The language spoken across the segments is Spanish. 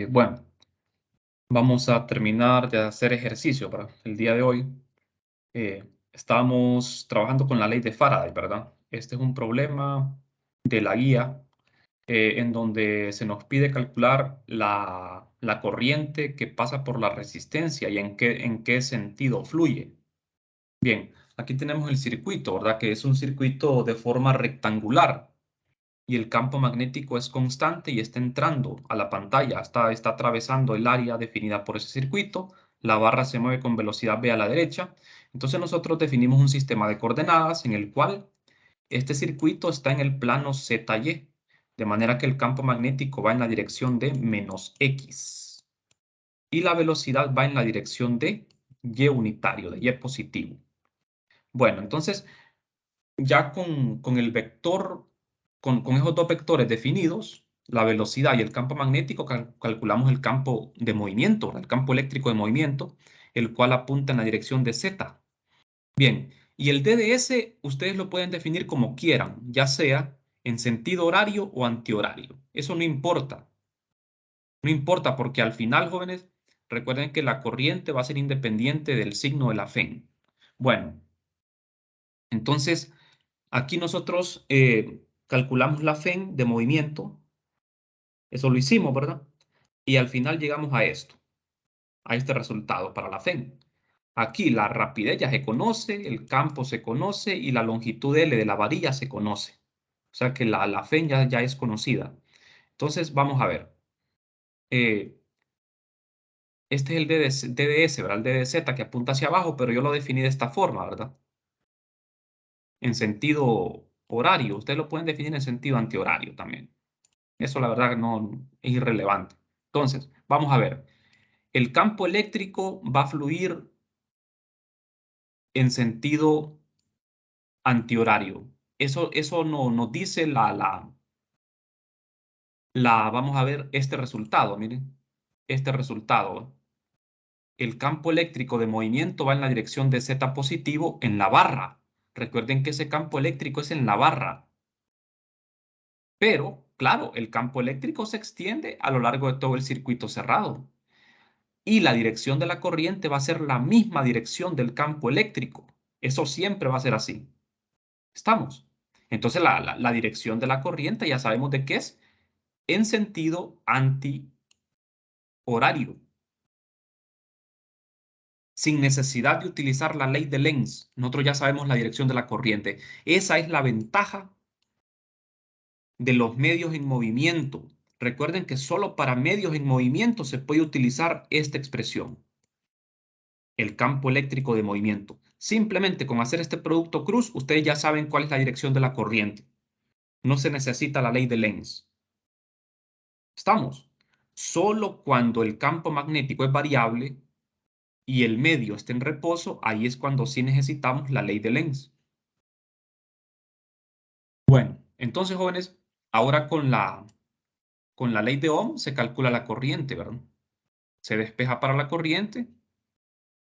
Bueno, vamos a terminar de hacer ejercicio para el día de hoy. Estamos trabajando con la ley de Faraday, ¿verdad? Este es un problema de la guía en donde se nos pide calcular la corriente que pasa por la resistencia y en qué sentido fluye. Bien, aquí tenemos el circuito, ¿verdad? Que es un circuito de forma rectangular y el campo magnético es constante y está entrando a la pantalla, está atravesando el área definida por ese circuito, la barra se mueve con velocidad v a la derecha, entonces nosotros definimos un sistema de coordenadas en el cual este circuito está en el plano ZY, de manera que el campo magnético va en la dirección de menos X y la velocidad va en la dirección de Y unitario, de Y positivo. Bueno, entonces ya con el vector, con esos dos vectores definidos, la velocidad y el campo magnético, calculamos el campo de movimiento, el campo eléctrico de movimiento, el cual apunta en la dirección de Z. Bien, y el DDS ustedes lo pueden definir como quieran, ya sea en sentido horario o antihorario. Eso no importa. No importa porque al final, jóvenes, recuerden que la corriente va a ser independiente del signo de la FEN. Bueno, entonces aquí nosotros calculamos la FEN de movimiento. Eso lo hicimos, ¿verdad? Y al final llegamos a esto, a este resultado para la FEN. Aquí la rapidez ya se conoce, el campo se conoce y la longitud L de la varilla se conoce. O sea que la FEN ya es conocida. Entonces vamos a ver. Eh, este es el DDS, ¿verdad? El DDZ que apunta hacia abajo, pero yo lo definí de esta forma, ¿verdad? En sentido horario. Ustedes lo pueden definir en sentido antihorario también. Eso la verdad no es irrelevante. Entonces, vamos a ver. El campo eléctrico va a fluir en sentido antihorario. Eso no, nos dice vamos a ver este resultado, miren, este resultado. El campo eléctrico de movimiento va en la dirección de Z positivo en la barra. Recuerden que ese campo eléctrico es en la barra. Pero, claro, el campo eléctrico se extiende a lo largo de todo el circuito cerrado. Y la dirección de la corriente va a ser la misma dirección del campo eléctrico. Eso siempre va a ser así. ¿Estamos? Entonces la dirección de la corriente ya sabemos de qué es en sentido antihorario. Sin necesidad de utilizar la ley de Lenz, nosotros ya sabemos la dirección de la corriente. Esa es la ventaja de los medios en movimiento. Recuerden que solo para medios en movimiento se puede utilizar esta expresión. El campo eléctrico de movimiento. Simplemente con hacer este producto cruz, ustedes ya saben cuál es la dirección de la corriente. No se necesita la ley de Lenz. ¿Estamos? Solo cuando el campo magnético es variable y el medio está en reposo, ahí es cuando sí necesitamos la ley de Lenz. Bueno, entonces, jóvenes, ahora con la ley de Ohm se calcula la corriente, ¿verdad? Se despeja para la corriente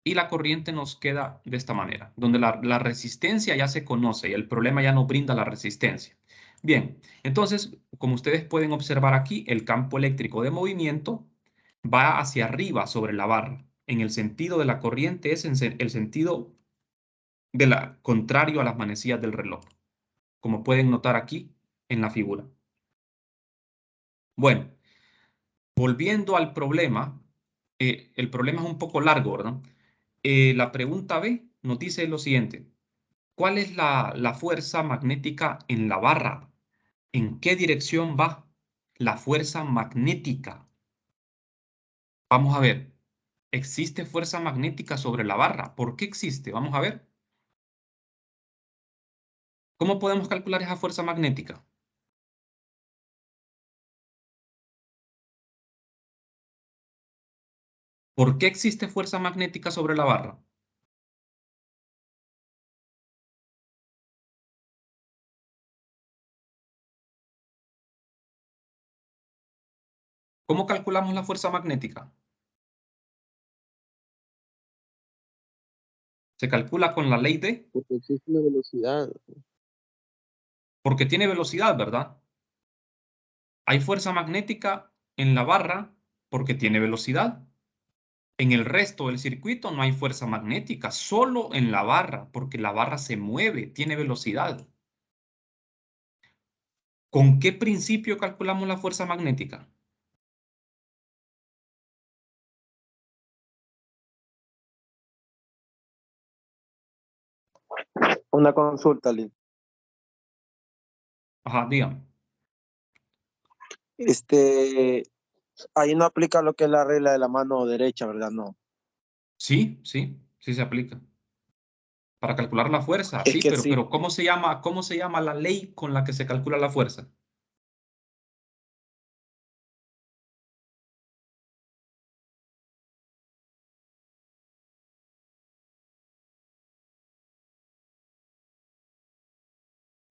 y la corriente nos queda de esta manera, donde la resistencia ya se conoce y el problema ya no brinda la resistencia. Bien, entonces, como ustedes pueden observar aquí, el campo eléctrico de movimiento va hacia arriba sobre la barra. En el sentido de la corriente es en el sentido contrario a las manecillas del reloj, como pueden notar aquí en la figura. Bueno, volviendo al problema, el problema es un poco largo, ¿verdad? La pregunta B nos dice lo siguiente. ¿Cuál es la fuerza magnética en la barra? ¿En qué dirección va la fuerza magnética? Vamos a ver. ¿Existe fuerza magnética sobre la barra? ¿Por qué existe? Vamos a ver. ¿Cómo podemos calcular esa fuerza magnética? ¿Por qué existe fuerza magnética sobre la barra? ¿Cómo calculamos la fuerza magnética? Se calcula con la ley de... Porque existe una velocidad. Porque tiene velocidad, ¿verdad? Hay fuerza magnética en la barra porque tiene velocidad. En el resto del circuito no hay fuerza magnética, solo en la barra, porque la barra se mueve, tiene velocidad. ¿Con qué principio calculamos la fuerza magnética? Una consulta, Lin. Ajá, dígame. Este, ahí no aplica lo que es la regla de la mano derecha, ¿verdad? No. Sí, sí, sí se aplica. Para calcular la fuerza, Es sí, que sí, pero cómo se llama la ley con la que se calcula la fuerza?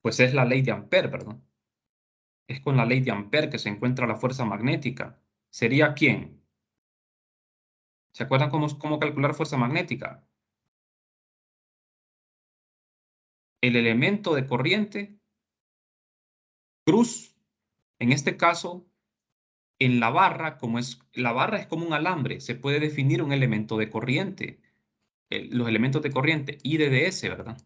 Pues es la ley de Ampère, ¿verdad? Es con la ley de Ampère que se encuentra la fuerza magnética. ¿Sería quién? ¿Se acuerdan cómo calcular fuerza magnética? El elemento de corriente, cruz, en este caso, en la barra, la barra es como un alambre, se puede definir un elemento de corriente. Los elementos de corriente, I de DS, ¿verdad?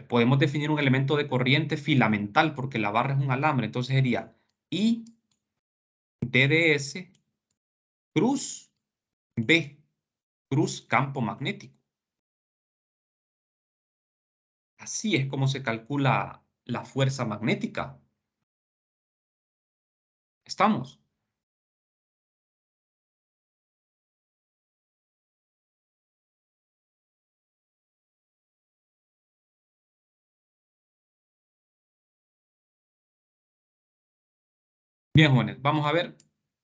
Podemos definir un elemento de corriente filamental porque la barra es un alambre, entonces sería I DDS cruz B, cruz campo magnético. Así es como se calcula la fuerza magnética. ¿Estamos? Bien, jóvenes, vamos a ver.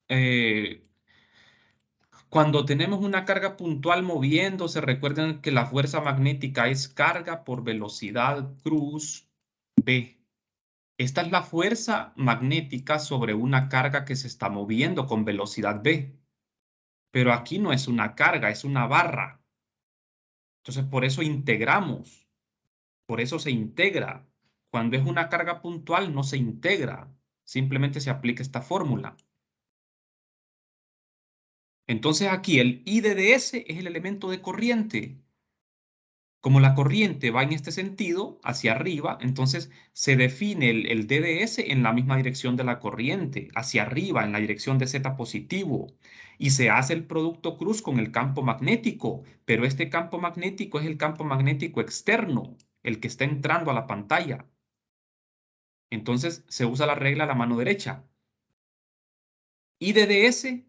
Eh, Cuando tenemos una carga puntual moviéndose, recuerden que la fuerza magnética es carga por velocidad cruz B. Esta es la fuerza magnética sobre una carga que se está moviendo con velocidad B. Pero aquí no es una carga, es una barra. Entonces, por eso integramos, por eso se integra. Cuando es una carga puntual, no se integra, simplemente se aplica esta fórmula. Entonces, aquí el I de DS es el elemento de corriente. Como la corriente va en este sentido, hacia arriba, entonces se define el DDS en la misma dirección de la corriente, hacia arriba, en la dirección de Z positivo. Y se hace el producto cruz con el campo magnético, pero este campo magnético es el campo magnético externo, el que está entrando a la pantalla. Entonces se usa la regla a la mano derecha. Y DDS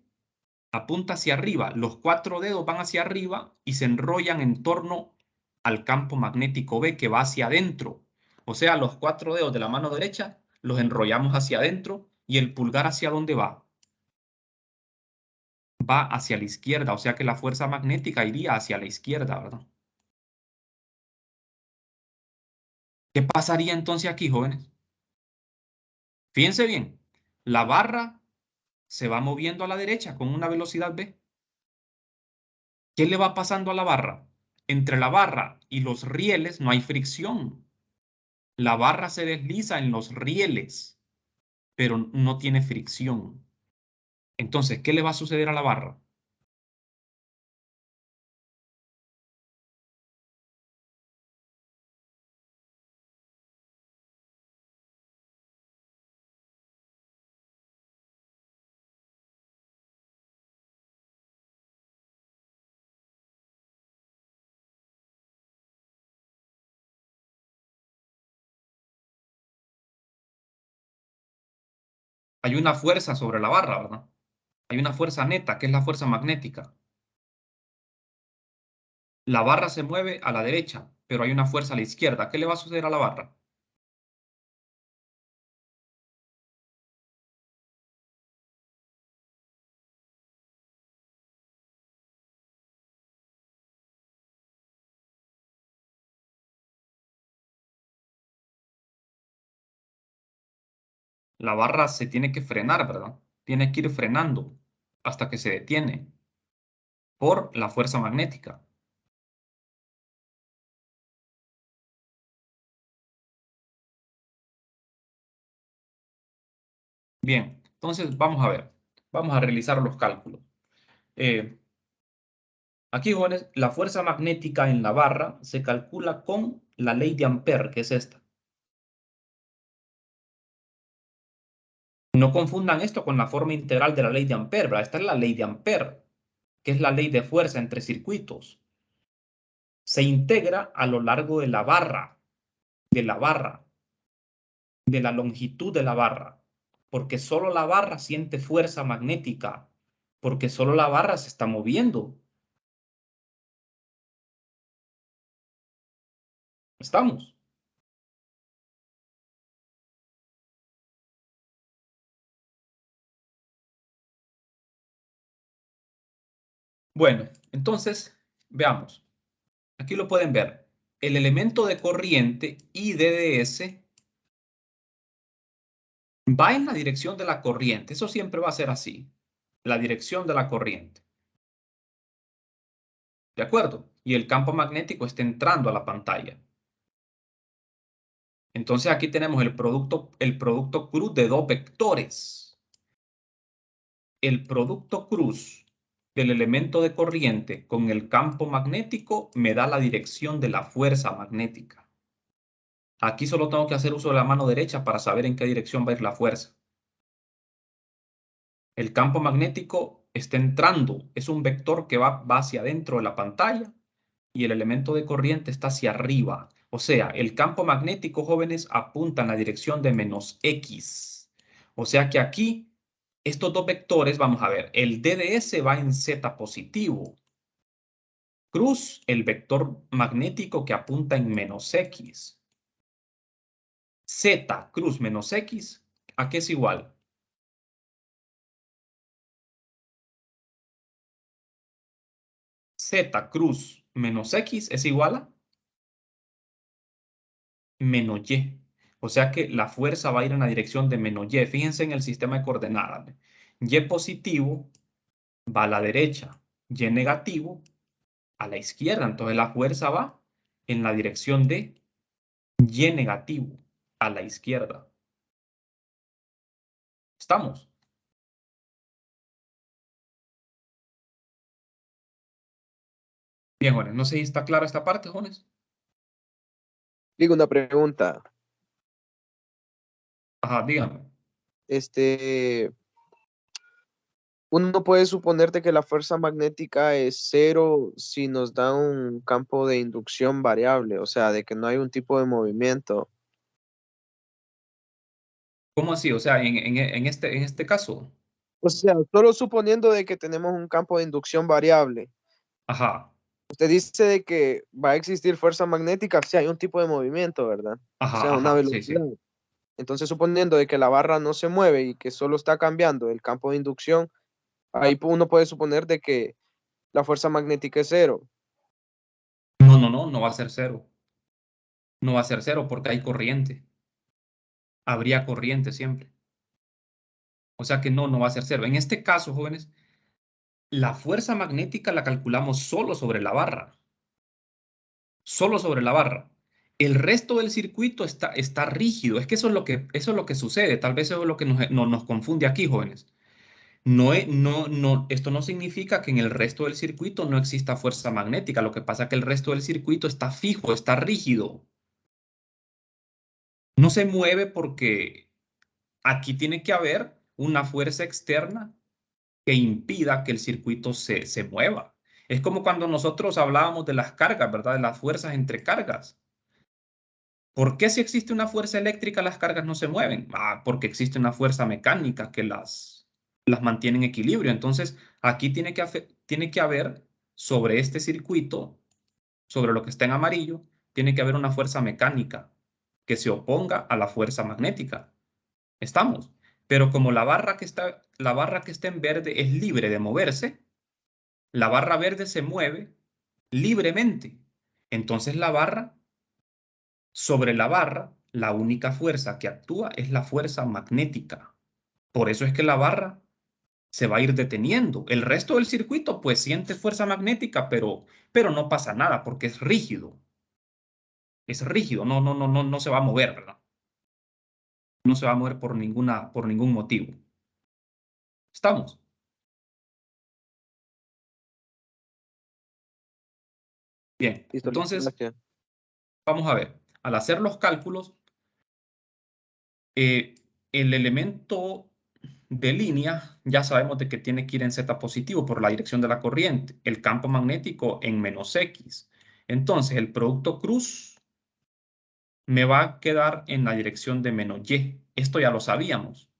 apunta hacia arriba, los 4 dedos van hacia arriba y se enrollan en torno al campo magnético B que va hacia adentro. O sea, los 4 dedos de la mano derecha los enrollamos hacia adentro y el pulgar hacia dónde va. Va hacia la izquierda, o sea que la fuerza magnética iría hacia la izquierda, ¿verdad? ¿Qué pasaría entonces aquí, jóvenes? Fíjense bien, la barra se va moviendo a la derecha con una velocidad B. ¿Qué le va pasando a la barra? Entre la barra y los rieles no hay fricción. La barra se desliza en los rieles, pero no tiene fricción. Entonces, ¿qué le va a suceder a la barra? Hay una fuerza sobre la barra, ¿verdad? Hay una fuerza neta, que es la fuerza magnética. La barra se mueve a la derecha, pero hay una fuerza a la izquierda. ¿Qué le va a suceder a la barra? La barra se tiene que frenar, ¿verdad? Tiene que ir frenando hasta que se detiene por la fuerza magnética. Bien, entonces vamos a ver. Vamos a realizar los cálculos. Aquí, jóvenes, la fuerza magnética en la barra se calcula con la ley de Ampère, que es esta. No confundan esto con la forma integral de la ley de Ampère, ¿verdad? Esta es la ley de Ampère, que es la ley de fuerza entre circuitos. Se integra a lo largo de la barra, de la longitud de la barra, porque solo la barra siente fuerza magnética, porque solo la barra se está moviendo. ¿Estamos? Bueno, entonces, veamos. Aquí lo pueden ver. El elemento de corriente IDDS va en la dirección de la corriente. Eso siempre va a ser así. La dirección de la corriente. ¿De acuerdo? Y el campo magnético está entrando a la pantalla. Entonces aquí tenemos el producto cruz de dos vectores. El producto cruz del elemento de corriente con el campo magnético me da la dirección de la fuerza magnética. Aquí solo tengo que hacer uso de la mano derecha para saber en qué dirección va a ir la fuerza. El campo magnético está entrando, es un vector que va hacia adentro de la pantalla y el elemento de corriente está hacia arriba. O sea, el campo magnético, jóvenes, apunta en la dirección de menos X. O sea que aquí, estos dos vectores, vamos a ver, el DDS va en Z positivo. Cruz, el vector magnético que apunta en menos X. Z cruz menos X, ¿a qué es igual? Z cruz menos X es igual a menos Y. O sea que la fuerza va a ir en la dirección de menos Y. Fíjense en el sistema de coordenadas. Y positivo va a la derecha. Y negativo a la izquierda. Entonces la fuerza va en la dirección de Y negativo a la izquierda. ¿Estamos? Bien, jóvenes. No sé si está clara esta parte, jóvenes. Digo una pregunta. Ajá, díganme. Uno puede suponerte que la fuerza magnética es cero si nos da un campo de inducción variable, o sea, de que no hay un tipo de movimiento. ¿Cómo así? O sea, en este caso. O sea, solo suponiendo de que tenemos un campo de inducción variable. Ajá, Usted dice de que va a existir fuerza magnética si hay un tipo de movimiento, ¿verdad? O sea, ajá, una ajá, sí, velocidad. sí. Entonces, suponiendo de que la barra no se mueve y que solo está cambiando el campo de inducción, ahí uno puede suponer de que la fuerza magnética es cero. No, no, no, no va a ser cero. No va a ser cero porque hay corriente. Habría corriente siempre. O sea que no, no va a ser cero. En este caso, jóvenes, la fuerza magnética la calculamos solo sobre la barra. Solo sobre la barra. El resto del circuito está rígido. Es que eso es lo que sucede. Tal vez eso es lo que nos confunde aquí, jóvenes. Esto no significa que en el resto del circuito no exista fuerza magnética. Lo que pasa es que el resto del circuito está fijo, está rígido. No se mueve porque aquí tiene que haber una fuerza externa que impida que el circuito se mueva. Es como cuando nosotros hablábamos de las cargas, ¿verdad? De las fuerzas entre cargas. ¿Por qué si existe una fuerza eléctrica las cargas no se mueven? Ah, porque existe una fuerza mecánica que las mantiene en equilibrio. Entonces, aquí tiene que haber sobre este circuito, sobre lo que está en amarillo, tiene que haber una fuerza mecánica que se oponga a la fuerza magnética. ¿Estamos? Pero como la barra que está en verde es libre de moverse, la barra verde se mueve libremente. Entonces sobre la barra, la única fuerza que actúa es la fuerza magnética. Por eso es que la barra se va a ir deteniendo. El resto del circuito pues siente fuerza magnética, pero no pasa nada porque es rígido. Es rígido, no se va a mover, ¿verdad? No se va a mover por ningún motivo. ¿Estamos? Bien, Listo, listo, entonces gracias. vamos a ver. Al hacer los cálculos, el elemento de línea ya sabemos de que tiene que ir en Z positivo por la dirección de la corriente. El campo magnético en menos X. Entonces, el producto cruz me va a quedar en la dirección de menos Y. Esto ya lo sabíamos.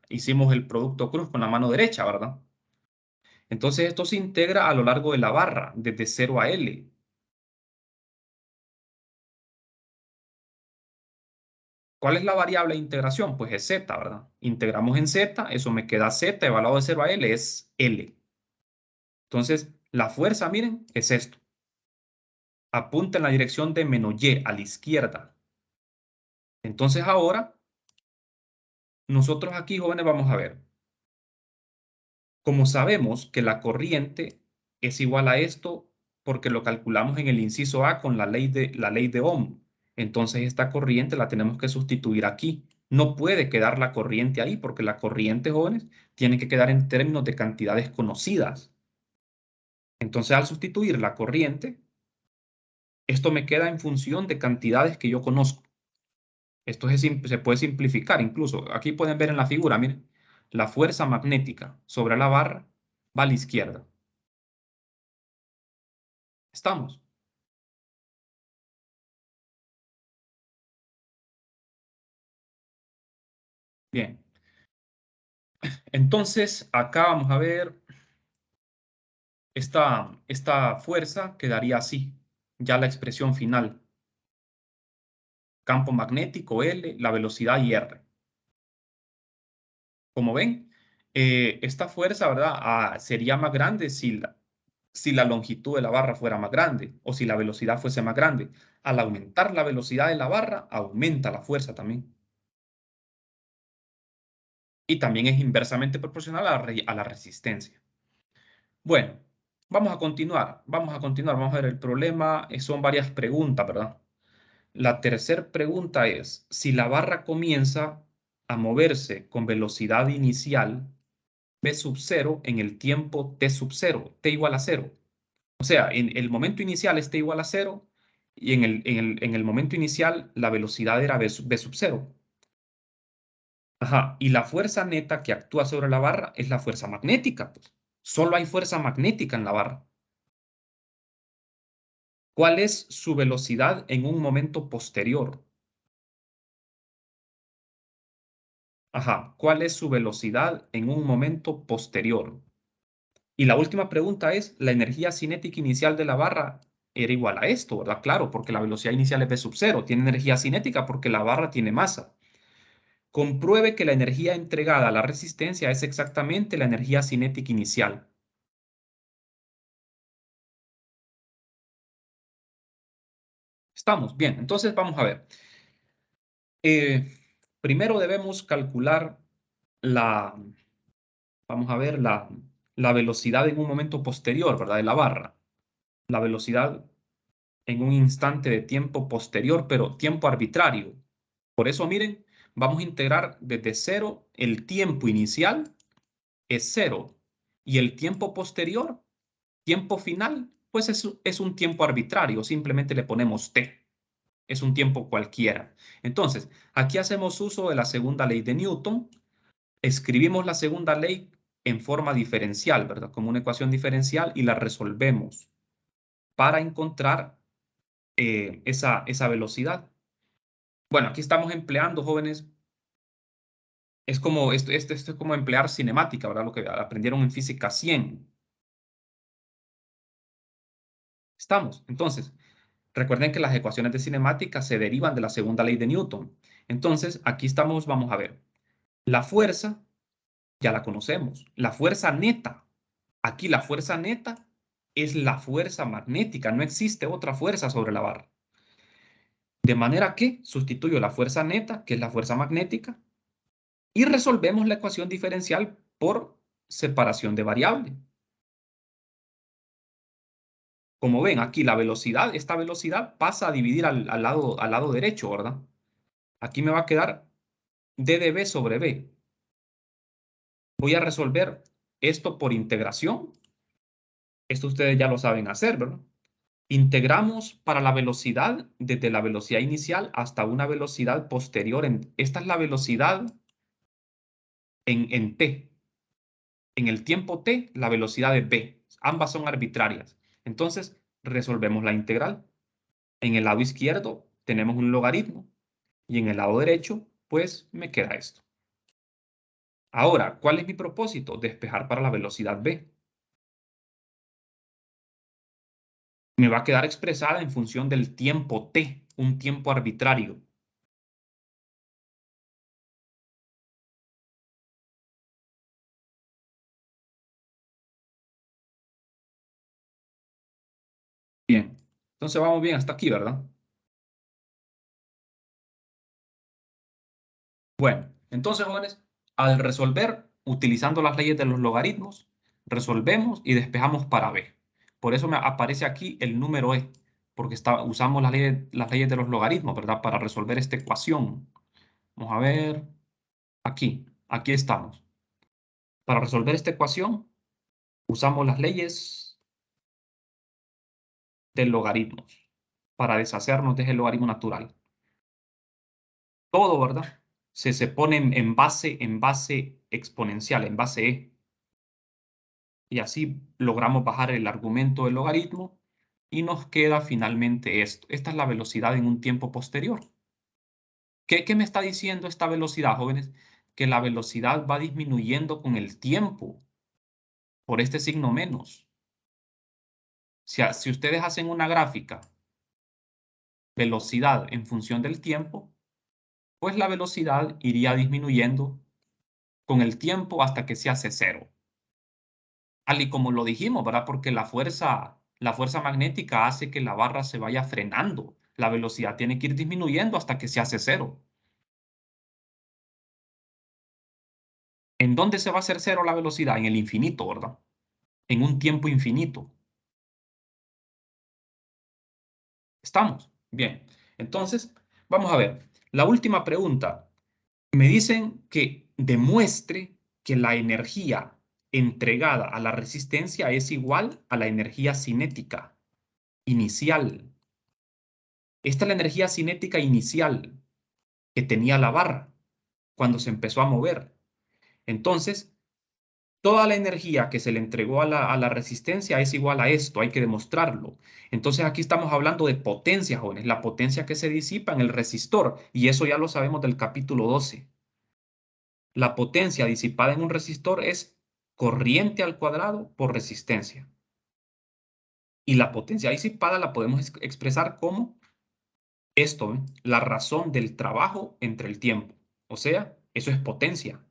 Hicimos el producto cruz con la mano derecha, ¿verdad? Entonces, esto se integra a lo largo de la barra, desde 0 a L. ¿Cuál es la variable de integración? Pues es Z, ¿verdad? Integramos en Z, eso me queda Z, evaluado de 0 a L es L. Entonces, la fuerza, miren, es esto. Apunta en la dirección de menos Y, a la izquierda. Entonces, ahora, nosotros aquí, jóvenes, vamos a ver. Como sabemos que la corriente es igual a esto porque lo calculamos en el inciso A con la ley de Ohm. Entonces esta corriente la tenemos que sustituir aquí. No puede quedar la corriente ahí porque la corriente, jóvenes, tiene que quedar en términos de cantidades conocidas. Entonces al sustituir la corriente, esto me queda en función de cantidades que yo conozco. Esto se puede simplificar incluso. Aquí pueden ver en la figura, miren, la fuerza magnética sobre la barra va a la izquierda. ¿Estamos? Bien. Entonces, acá vamos a ver, esta fuerza quedaría así, ya la expresión final. Campo magnético L, la velocidad y R. Como ven, esta fuerza, ¿verdad? Sería más grande si la longitud de la barra fuera más grande o si la velocidad fuese más grande. Al aumentar la velocidad de la barra, aumenta la fuerza también. Y también es inversamente proporcional a la resistencia. Bueno, vamos a continuar, vamos a ver el problema, son varias preguntas, ¿verdad? La tercera pregunta es, si la barra comienza a moverse con velocidad inicial v sub 0 en el tiempo t sub 0, t igual a 0. O sea, en el momento inicial es t igual a 0 y en el momento inicial la velocidad era v sub 0. Ajá, y la fuerza neta que actúa sobre la barra es la fuerza magnética, pues. Solo hay fuerza magnética en la barra. ¿Cuál es su velocidad en un momento posterior? Ajá, ¿cuál es su velocidad en un momento posterior? Y la última pregunta es, ¿la energía cinética inicial de la barra era igual a esto, verdad? Claro, porque la velocidad inicial es v sub 0, tiene energía cinética porque la barra tiene masa. Compruebe que la energía entregada a la resistencia es exactamente la energía cinética inicial. ¿Estamos? Bien, entonces vamos a ver. Eh, Primero debemos calcular la, vamos a ver, la velocidad en un momento posterior, ¿verdad? De la barra. La velocidad en un instante de tiempo posterior, pero tiempo arbitrario. Por eso, miren, vamos a integrar desde cero, el tiempo inicial es cero y el tiempo posterior, tiempo final, pues es un tiempo arbitrario, simplemente le ponemos t. Es un tiempo cualquiera. Entonces, aquí hacemos uso de la segunda ley de Newton. Escribimos la segunda ley en forma diferencial, ¿verdad? Como una ecuación diferencial y la resolvemos para encontrar esa velocidad. Bueno, aquí estamos empleando, jóvenes, es como, esto es como emplear cinemática, ¿verdad? Lo que aprendieron en física 100. Estamos. Entonces, recuerden que las ecuaciones de cinemática se derivan de la segunda ley de Newton. Entonces, aquí estamos, vamos a ver. La fuerza, ya la conocemos. La fuerza neta. Aquí la fuerza neta es la fuerza magnética. No existe otra fuerza sobre la barra. De manera que sustituyo la fuerza neta, que es la fuerza magnética, y resolvemos la ecuación diferencial por separación de variable. Como ven, aquí la velocidad, esta velocidad pasa a dividir al lado derecho, ¿verdad? Aquí me va a quedar d de v sobre v. Voy a resolver esto por integración. Esto ustedes ya lo saben hacer, ¿verdad? Integramos para la velocidad desde la velocidad inicial hasta una velocidad posterior. Esta es la velocidad en t. En el tiempo t, la velocidad es v. Ambas son arbitrarias. Entonces, resolvemos la integral. En el lado izquierdo tenemos un logaritmo y en el lado derecho, pues me queda esto. Ahora, ¿cuál es mi propósito? Despejar para la velocidad v. Me va a quedar expresada en función del tiempo t, un tiempo arbitrario. Bien, entonces vamos bien hasta aquí, ¿verdad? Bueno, entonces, jóvenes, al resolver utilizando las leyes de los logaritmos, resolvemos y despejamos para b. Por eso me aparece aquí el número e, porque usamos las leyes de los logaritmos, ¿verdad? Para resolver esta ecuación. Vamos a ver, aquí estamos. Para resolver esta ecuación, usamos las leyes de logaritmos para deshacernos de ese logaritmo natural. Todo, ¿verdad? Se pone en base exponencial, en base e. Y así logramos bajar el argumento del logaritmo y nos queda finalmente esto. Esta es la velocidad en un tiempo posterior. ¿Qué me está diciendo esta velocidad, jóvenes? Que la velocidad va disminuyendo con el tiempo por este signo menos. Si ustedes hacen una gráfica, velocidad en función del tiempo, pues la velocidad iría disminuyendo con el tiempo hasta que se hace cero. Tal y como lo dijimos, ¿verdad? Porque la fuerza magnética hace que la barra se vaya frenando. La velocidad tiene que ir disminuyendo hasta que se hace cero. ¿En dónde se va a hacer cero la velocidad? En el infinito, ¿verdad? En un tiempo infinito. ¿Estamos? Bien. Entonces, vamos a ver. La última pregunta. Me dicen que demuestre que la energía entregada a la resistencia es igual a la energía cinética inicial. Esta es la energía cinética inicial que tenía la barra cuando se empezó a mover. Entonces, toda la energía que se le entregó a la resistencia es igual a esto, hay que demostrarlo. Entonces, aquí estamos hablando de potencia, jóvenes, la potencia que se disipa en el resistor, y eso ya lo sabemos del capítulo 12. La potencia disipada en un resistor es corriente al cuadrado por resistencia. Y la potencia disipada la podemos expresar como esto, ¿eh? La razón del trabajo entre el tiempo. O sea, eso es potencia.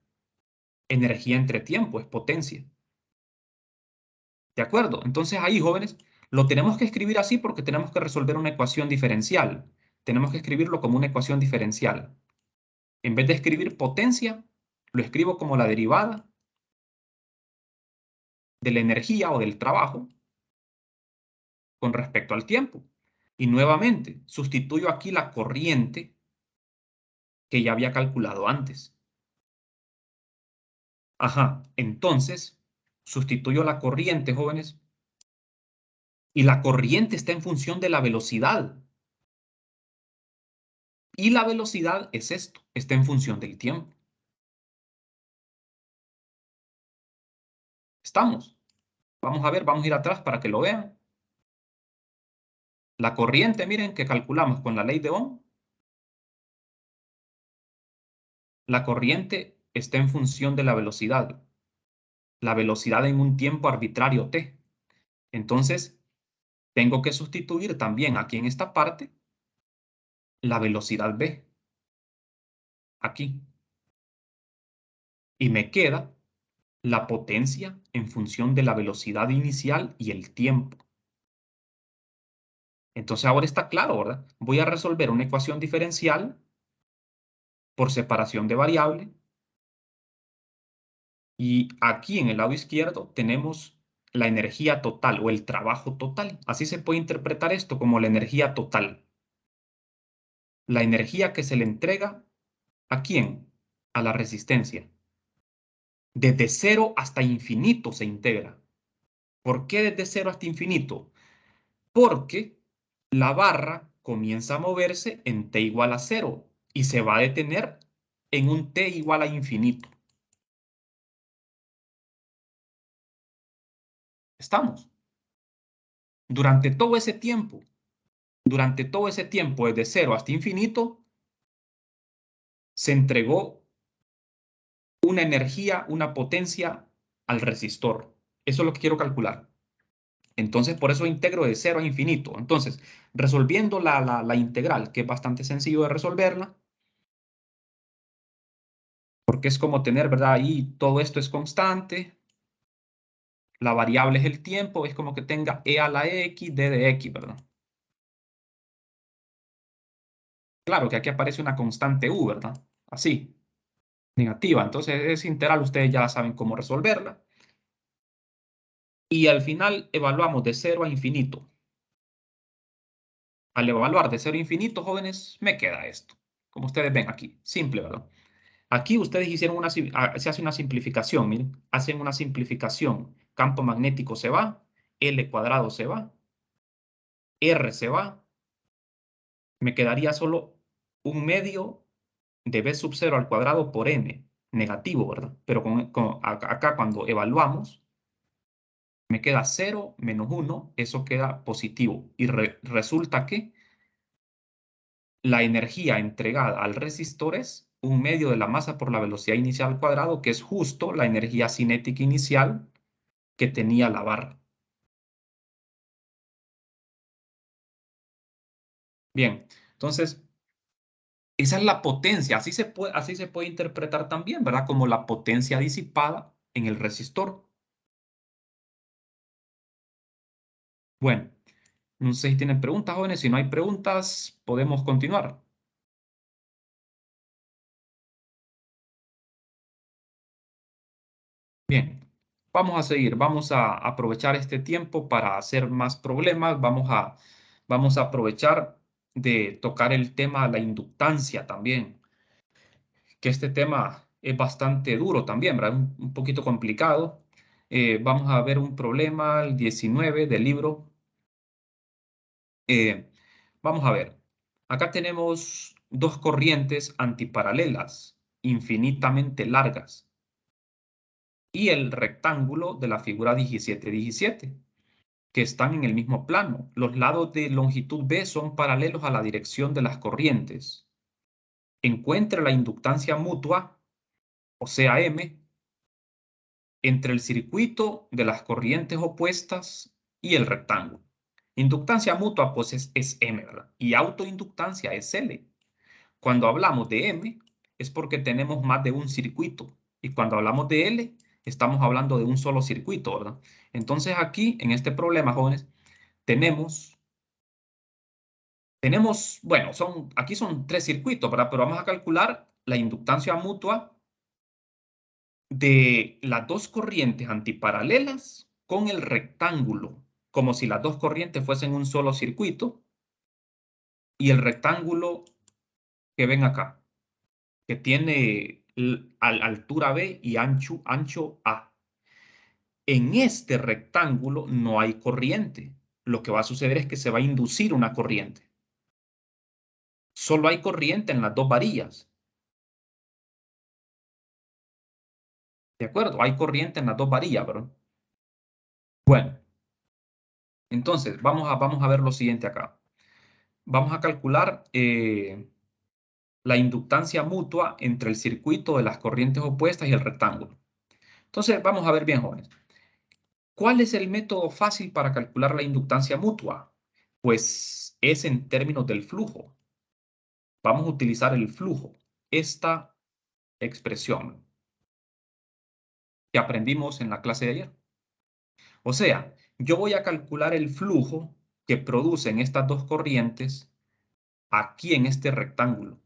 Energía entre tiempo es potencia. ¿De acuerdo? Entonces ahí, jóvenes, lo tenemos que escribir así porque tenemos que resolver una ecuación diferencial. Tenemos que escribirlo como una ecuación diferencial. En vez de escribir potencia, lo escribo como la derivada de la energía o del trabajo con respecto al tiempo. Y nuevamente, sustituyo aquí la corriente que ya había calculado antes. Ajá, entonces, sustituyo la corriente, jóvenes, y la corriente está en función de la velocidad. Y la velocidad es esto, está en función del tiempo. ¿Estamos? Vamos a ver, vamos a ir atrás para que lo vean. La corriente, miren, que calculamos con la ley de Ohm. La corriente está en función de la velocidad. La velocidad en un tiempo arbitrario t. Entonces, tengo que sustituir también aquí en esta parte la velocidad v. Aquí. Y me queda la potencia en función de la velocidad inicial y el tiempo. Entonces ahora está claro, ¿verdad? Voy a resolver una ecuación diferencial por separación de variable. Y aquí en el lado izquierdo tenemos la energía total o el trabajo total. Así se puede interpretar esto como la energía total. La energía que se le entrega ¿a quién? A la resistencia. Desde cero hasta infinito se integra. ¿Por qué desde cero hasta infinito? porque la barra comienza a moverse en t igual a 0 y se va a detener en un t igual a infinito. ¿Estamos? Durante todo ese tiempo, desde 0 hasta infinito, se entregó una energía, una potencia al resistor. Eso es lo que quiero calcular. Entonces, por eso integro de 0 a infinito. Entonces, resolviendo la integral, que es bastante sencillo de resolverla, porque es como tener, ¿verdad? Ahí todo esto es constante. La variable es el tiempo, es como que tenga e a la x, d de x, ¿verdad? Claro que aquí aparece una constante u, ¿verdad? Así, negativa. Entonces, es integral, ustedes ya saben cómo resolverla. Y al final evaluamos de 0 a infinito. Al evaluar de 0 a infinito, jóvenes, me queda esto. Como ustedes ven aquí, simple, ¿verdad? Aquí ustedes hicieron se hace una simplificación, miren, hacen una simplificación. Campo magnético se va, L cuadrado se va, R se va, me quedaría solo un medio de B sub 0 al cuadrado por M, negativo, ¿verdad? Pero acá cuando evaluamos, me queda 0 menos 1, eso queda positivo. Y resulta que la energía entregada al resistor es un medio de la masa por la velocidad inicial al cuadrado, que es justo la energía cinética inicial que tenía la barra. Bien, entonces, esa es la potencia, así se puede interpretar también, ¿verdad? Como la potencia disipada en el resistor. Bueno, no sé si tienen preguntas, jóvenes. Si no hay preguntas, podemos continuar. Bien, vamos a seguir. Vamos a aprovechar este tiempo para hacer más problemas. Vamos a aprovechar de tocar el tema de la inductancia también, que este tema es bastante duro también, ¿verdad? Un poquito complicado. Vamos a ver un problema, el 19 del libro. Eh, Vamos a ver. Acá tenemos dos corrientes antiparalelas, infinitamente largas, y el rectángulo de la figura 17-17, que están en el mismo plano. Los lados de longitud B son paralelos a la dirección de las corrientes. Encuentre la inductancia mutua, o sea, M, entre el circuito de las corrientes opuestas y el rectángulo. Inductancia mutua, pues es M, ¿verdad? Y autoinductancia es L. Cuando hablamos de M, es porque tenemos más de un circuito. Y cuando hablamos de L, estamos hablando de un solo circuito, ¿verdad? Entonces aquí, en este problema, jóvenes, bueno, aquí son tres circuitos, ¿verdad? Pero vamos a calcular la inductancia mutua de las dos corrientes antiparalelas con el rectángulo, como si las dos corrientes fuesen un solo circuito, y el rectángulo que ven acá, que tiene altura B y ancho A. En este rectángulo no hay corriente. Lo que va a suceder es que se va a inducir una corriente. Solo hay corriente en las dos varillas. ¿De acuerdo? Hay corriente en las dos varillas, ¿verdad? Bueno, entonces vamos a ver lo siguiente acá. Vamos a calcular la inductancia mutua entre el circuito de las corrientes opuestas y el rectángulo. Entonces, vamos a ver bien, jóvenes. ¿Cuál es el método fácil para calcular la inductancia mutua? Pues es en términos del flujo. Vamos a utilizar el flujo, esta expresión que aprendimos en la clase de ayer. O sea, yo voy a calcular el flujo que producen estas dos corrientes aquí en este rectángulo.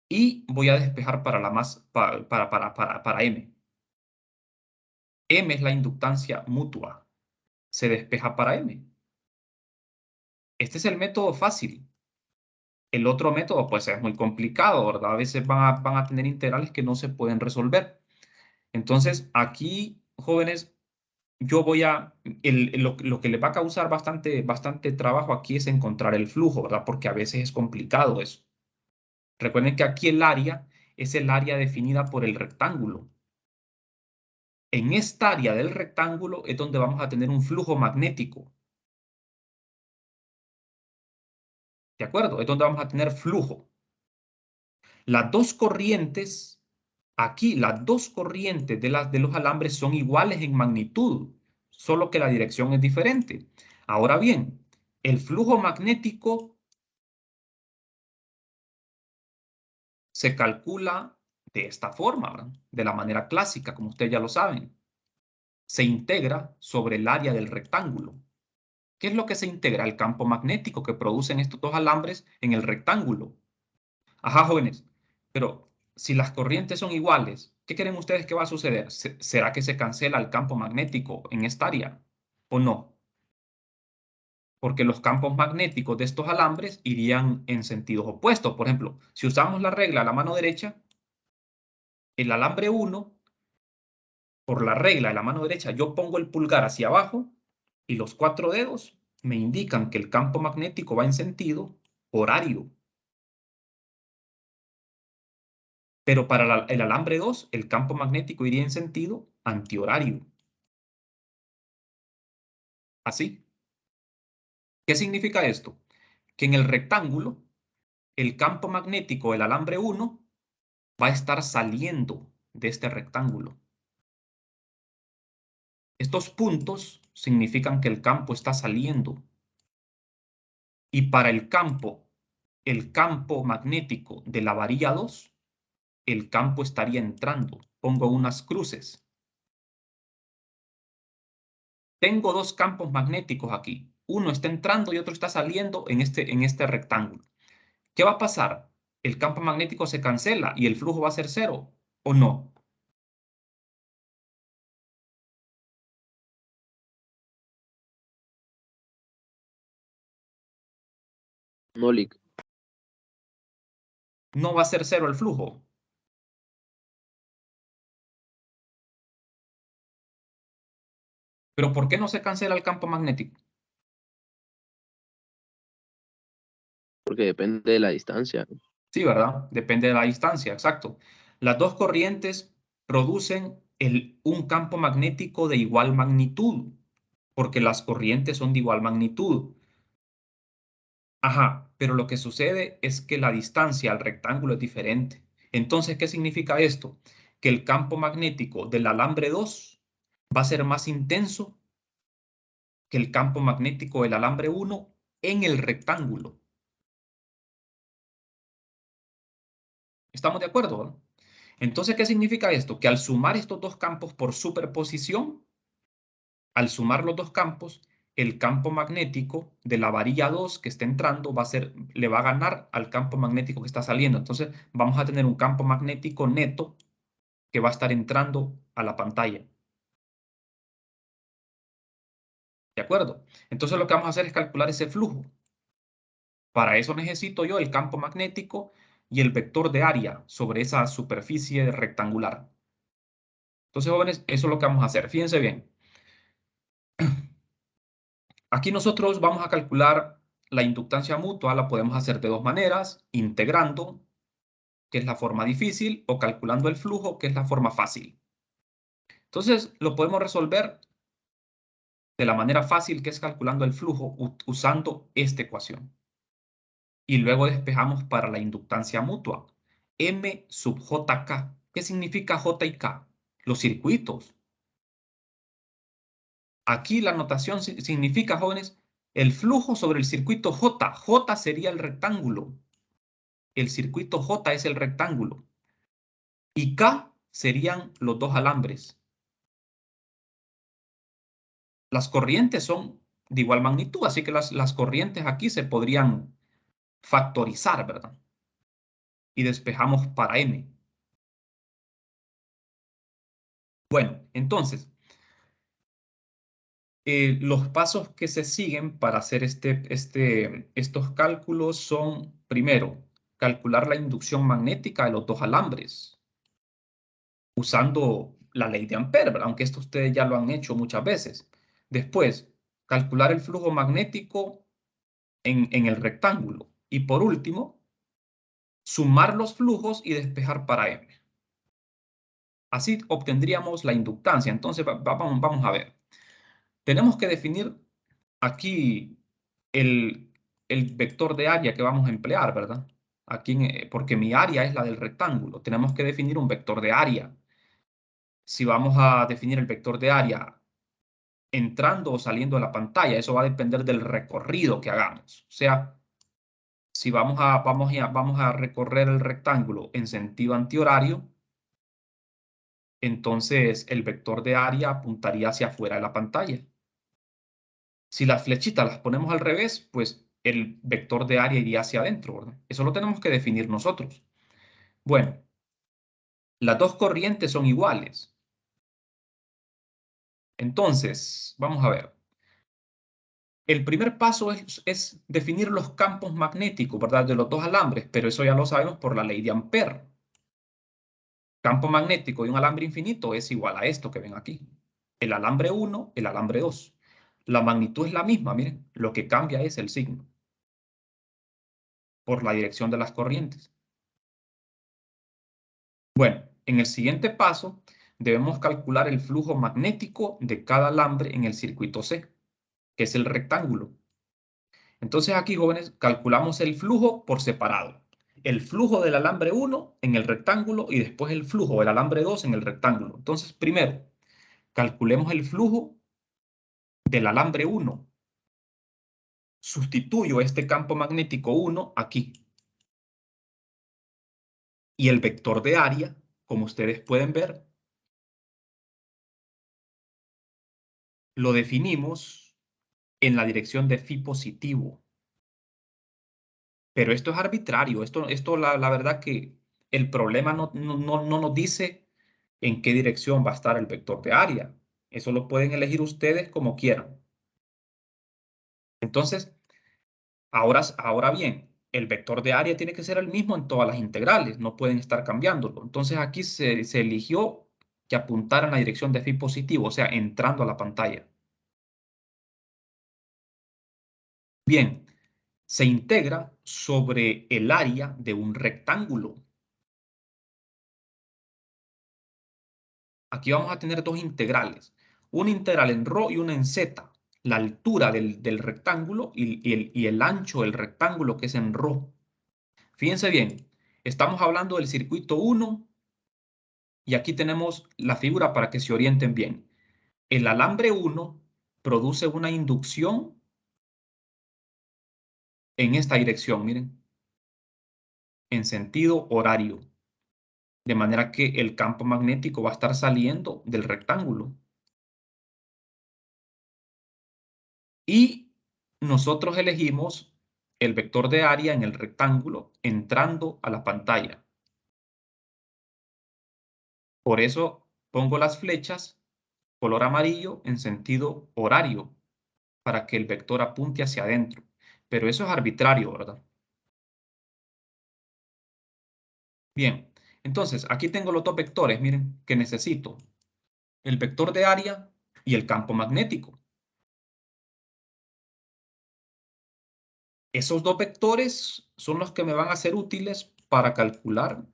Y voy a despejar para M. M es la inductancia mutua. Se despeja para M. Este es el método fácil. El otro método, pues, es muy complicado, ¿verdad? A veces van a tener integrales que no se pueden resolver. Entonces, aquí, jóvenes, yo voy a, lo que le va a causar bastante trabajo aquí es encontrar el flujo, ¿verdad? Porque a veces es complicado eso. Recuerden que aquí el área es el área definida por el rectángulo. En esta área del rectángulo es donde vamos a tener un flujo magnético. ¿De acuerdo? Es donde vamos a tener flujo. Las dos corrientes, aquí las dos corrientes de los alambres son iguales en magnitud, solo que la dirección es diferente. Ahora bien, el flujo magnético se calcula de esta forma, ¿verdad? De la manera clásica, como ustedes ya lo saben. Se integra sobre el área del rectángulo. ¿Qué es lo que se integra? El campo magnético que producen estos dos alambres en el rectángulo. Ajá, jóvenes, pero si las corrientes son iguales, ¿qué creen ustedes que va a suceder? ¿Será que se cancela el campo magnético en esta área o no? Porque los campos magnéticos de estos alambres irían en sentidos opuestos. Por ejemplo, si usamos la regla a la mano derecha, el alambre 1, por la regla de la mano derecha, yo pongo el pulgar hacia abajo y los 4 dedos me indican que el campo magnético va en sentido horario. Pero para el alambre 2, el campo magnético iría en sentido antihorario. Así. ¿Qué significa esto? Que en el rectángulo, el campo magnético del alambre 1 va a estar saliendo de este rectángulo. Estos puntos significan que el campo está saliendo. Y para el campo magnético de la varilla 2, el campo estaría entrando. Pongo unas cruces. Tengo dos campos magnéticos aquí. Uno está entrando y otro está saliendo en este rectángulo. ¿Qué va a pasar? ¿El campo magnético se cancela y el flujo va a ser cero o no? No, Lick. No va a ser cero el flujo. ¿Pero por qué no se cancela el campo magnético? Porque depende de la distancia. Sí, ¿verdad? Depende de la distancia, exacto. Las dos corrientes producen un campo magnético de igual magnitud, porque las corrientes son de igual magnitud. Ajá, pero lo que sucede es que la distancia al rectángulo es diferente. Entonces, ¿qué significa esto? Que el campo magnético del alambre 2 va a ser más intenso que el campo magnético del alambre 1 en el rectángulo. ¿Estamos de acuerdo, no? Entonces, ¿qué significa esto? Que al sumar estos dos campos por superposición, al sumar los dos campos, el campo magnético de la varilla 2 que está entrando le va a ganar al campo magnético que está saliendo. Entonces, vamos a tener un campo magnético neto que va a estar entrando a la pantalla. ¿De acuerdo? Entonces, lo que vamos a hacer es calcular ese flujo. Para eso necesito yo el campo magnético y el vector de área sobre esa superficie rectangular. Entonces, jóvenes, eso es lo que vamos a hacer. Fíjense bien. Aquí nosotros vamos a calcular la inductancia mutua, la podemos hacer de dos maneras, integrando, que es la forma difícil, o calculando el flujo, que es la forma fácil. Entonces, lo podemos resolver de la manera fácil, que es calculando el flujo usando esta ecuación. Y luego despejamos para la inductancia mutua. M sub JK. ¿Qué significa J y K? Los circuitos. Aquí la notación significa, jóvenes, el flujo sobre el circuito J. J sería el rectángulo. El circuito J es el rectángulo. Y K serían los dos alambres. Las corrientes son de igual magnitud, así que las corrientes aquí se podrían factorizar, ¿verdad? Y despejamos para M. Bueno, entonces, los pasos que se siguen para hacer estos cálculos son, primero, calcular la inducción magnética de los dos alambres, usando la ley de Ampère, ¿verdad? Aunque esto ustedes ya lo han hecho muchas veces. Después, calcular el flujo magnético en el rectángulo. Y por último, sumar los flujos y despejar para M. Así obtendríamos la inductancia. Entonces, vamos a ver. Tenemos que definir aquí el vector de área que vamos a emplear, ¿verdad? Aquí, porque mi área es la del rectángulo. Tenemos que definir un vector de área. Si vamos a definir el vector de área entrando o saliendo de la pantalla, eso va a depender del recorrido que hagamos. O sea, si vamos a recorrer el rectángulo en sentido antihorario, entonces el vector de área apuntaría hacia afuera de la pantalla. Si las flechitas las ponemos al revés, pues el vector de área iría hacia adentro, ¿verdad? Eso lo tenemos que definir nosotros. Bueno, las dos corrientes son iguales. Entonces, vamos a ver. El primer paso es definir los campos magnéticos, ¿verdad? De los dos alambres, pero eso ya lo sabemos por la ley de Ampère. Campo magnético de un alambre infinito es igual a esto que ven aquí. El alambre 1, el alambre 2. La magnitud es la misma, miren. Lo que cambia es el signo por la dirección de las corrientes. Bueno, en el siguiente paso debemos calcular el flujo magnético de cada alambre en el circuito C, que es el rectángulo. Entonces aquí, jóvenes, calculamos el flujo por separado. El flujo del alambre 1 en el rectángulo y después el flujo del alambre 2 en el rectángulo. Entonces, primero, calculemos el flujo del alambre 1. Sustituyo este campo magnético 1 aquí. Y el vector de área, como ustedes pueden ver, lo definimos en la dirección de phi positivo. Pero esto es arbitrario. Esto la verdad que el problema no nos dice en qué dirección va a estar el vector de área. Eso lo pueden elegir ustedes como quieran. Entonces, ahora bien, el vector de área tiene que ser el mismo en todas las integrales. No pueden estar cambiándolo. Entonces, aquí se eligió que apuntara en la dirección de phi positivo, o sea, entrando a la pantalla. Bien, se integra sobre el área de un rectángulo. Aquí vamos a tener dos integrales. Una integral en ρ y una en z. La altura del rectángulo y el ancho del rectángulo que es en ρ. Fíjense bien, estamos hablando del circuito 1 y aquí tenemos la figura para que se orienten bien. El alambre 1 produce una inducción en esta dirección, miren, en sentido horario. De manera que el campo magnético va a estar saliendo del rectángulo. Y nosotros elegimos el vector de área en el rectángulo entrando a la pantalla. Por eso pongo las flechas color amarillo en sentido horario para que el vector apunte hacia adentro. Pero eso es arbitrario, ¿verdad? Bien, entonces aquí tengo los dos vectores, miren, que necesito. El vector de área y el campo magnético. Esos dos vectores son los que me van a ser útiles para calcular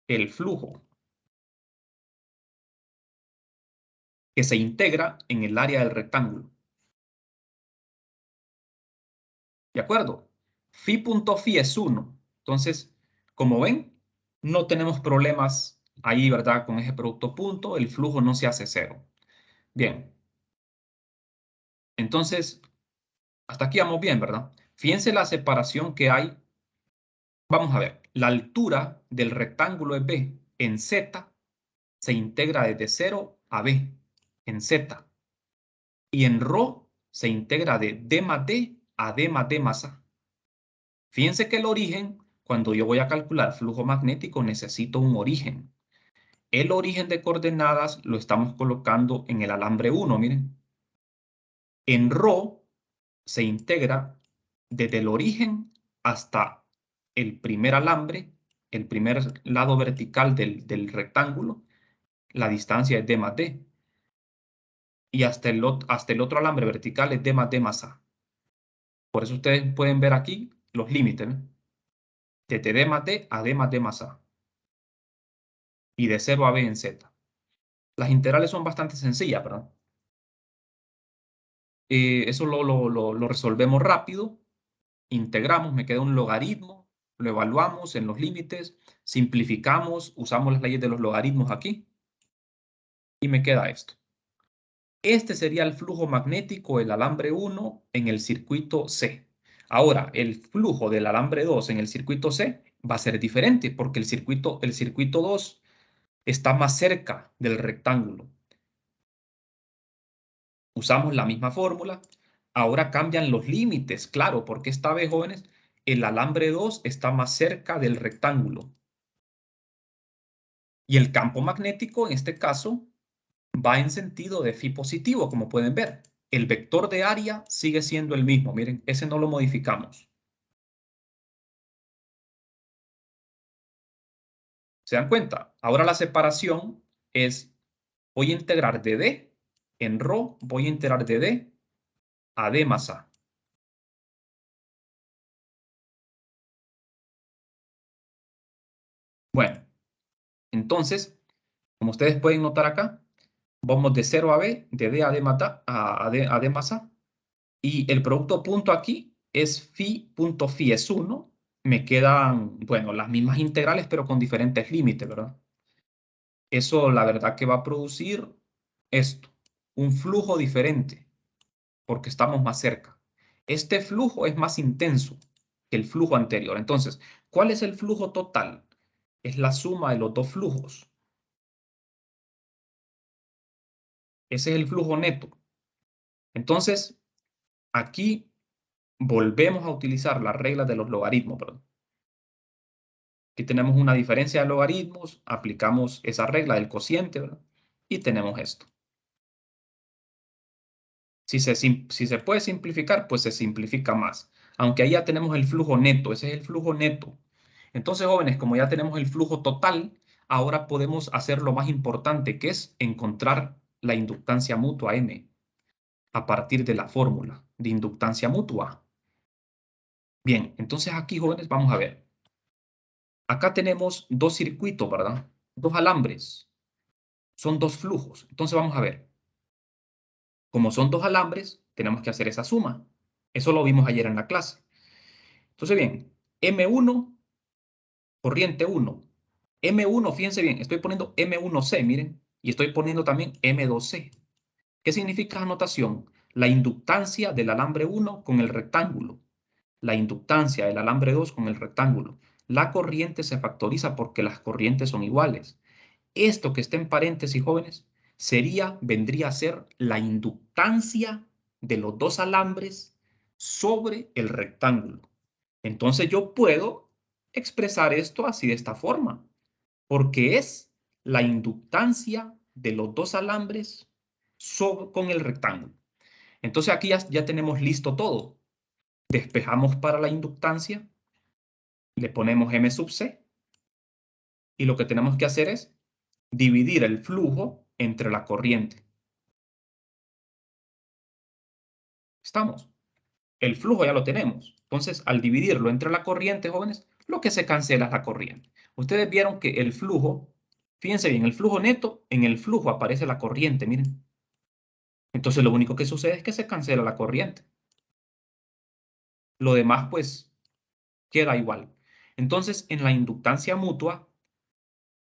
el flujo que se integra en el área del rectángulo. ¿De acuerdo? Phi.phi es 1. Entonces, como ven, no tenemos problemas ahí, ¿verdad? Con ese producto punto, el flujo no se hace cero. Bien. Entonces, hasta aquí vamos bien, ¿verdad? Fíjense la separación que hay. Vamos a ver, la altura del rectángulo es B. En Z se integra desde 0 a B, en Z. Y en ρ se integra de D más D a D más D más A. Fíjense que el origen, cuando yo voy a calcular flujo magnético, necesito un origen. El origen de coordenadas lo estamos colocando en el alambre 1, miren. En ρ se integra desde el origen hasta el primer alambre, el primer lado vertical del rectángulo, la distancia es D más D. Y hasta el otro alambre vertical es D más D más A. Por eso ustedes pueden ver aquí los límites, ¿no? Desde D más D a D más D más A. Y de 0 a B en Z. Las integrales son bastante sencillas, ¿verdad? Eso lo resolvemos rápido. Integramos, me queda un logaritmo. Lo evaluamos en los límites. Simplificamos, usamos las leyes de los logaritmos aquí. Y me queda esto. Este sería el flujo magnético del alambre 1 en el circuito C. Ahora, el flujo del alambre 2 en el circuito C va a ser diferente porque el circuito 2 está más cerca del rectángulo. Usamos la misma fórmula. Ahora cambian los límites, claro, porque esta vez, jóvenes, el alambre 2 está más cerca del rectángulo. Y el campo magnético, en este caso, va en sentido de phi positivo, como pueden ver. El vector de área sigue siendo el mismo. Miren, ese no lo modificamos. ¿Se dan cuenta? Ahora la separación es, voy a integrar de D en ρ, voy a integrar de D a D más A. Bueno, entonces, como ustedes pueden notar acá, vamos de 0 a B, de D a D más a D más A. Y el producto punto aquí es punto phi es 1. Me quedan, bueno, las mismas integrales, pero con diferentes límites, ¿verdad? Eso, la verdad, que va a producir esto, un flujo diferente, porque estamos más cerca. Este flujo es más intenso que el flujo anterior. Entonces, ¿cuál es el flujo total? Es la suma de los dos flujos. Ese es el flujo neto. Entonces, aquí volvemos a utilizar las reglas de los logaritmos, perdón. Aquí tenemos una diferencia de logaritmos, aplicamos esa regla del cociente, ¿verdad? Y tenemos esto. Si se puede simplificar, pues se simplifica más. Aunque ahí ya tenemos el flujo neto, ese es el flujo neto. Entonces, jóvenes, como ya tenemos el flujo total, ahora podemos hacer lo más importante, que es encontrar la inductancia mutua M a partir de la fórmula de inductancia mutua. Bien, entonces aquí, jóvenes, vamos a ver. Acá tenemos dos circuitos, ¿verdad? Dos alambres. Son dos flujos. Entonces vamos a ver. Como son dos alambres, tenemos que hacer esa suma. Eso lo vimos ayer en la clase. Entonces, bien, M1, corriente 1. M1, fíjense bien, estoy poniendo M1C, miren, y estoy poniendo también M2C. ¿Qué significa la notación? La inductancia del alambre 1 con el rectángulo. La inductancia del alambre 2 con el rectángulo. La corriente se factoriza porque las corrientes son iguales. Esto que está en paréntesis, jóvenes, vendría a ser la inductancia de los dos alambres sobre el rectángulo. Entonces yo puedo expresar esto así de esta forma, porque es la inductancia de los dos alambres con el rectángulo. Entonces aquí ya tenemos listo todo. Despejamos para la inductancia, le ponemos M sub C, y lo que tenemos que hacer es dividir el flujo entre la corriente. ¿Estamos? El flujo ya lo tenemos. Entonces, al dividirlo entre la corriente, jóvenes, lo que se cancela es la corriente. Ustedes vieron que el flujo, fíjense bien, el flujo neto, en el flujo aparece la corriente, miren. Entonces, lo único que sucede es que se cancela la corriente. Lo demás, pues, queda igual. Entonces, en la inductancia mutua,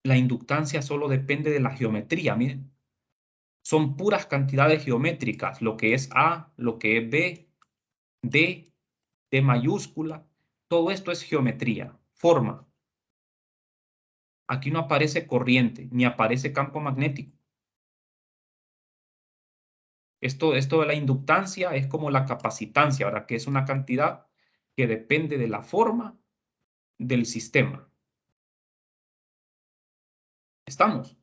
la inductancia solo depende de la geometría, miren. Son puras cantidades geométricas, lo que es A, lo que es B, D mayúscula, todo esto es geometría, forma. Aquí no aparece corriente, ni aparece campo magnético. Esto de la inductancia es como la capacitancia, ¿verdad? Que es una cantidad que depende de la forma del sistema. ¿Estamos?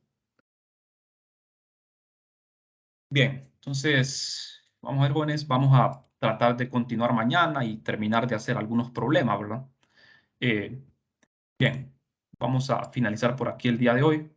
Bien, entonces, vamos a ver, jóvenes, vamos a tratar de continuar mañana y terminar de hacer algunos problemas, ¿verdad? Bien, vamos a finalizar por aquí el día de hoy.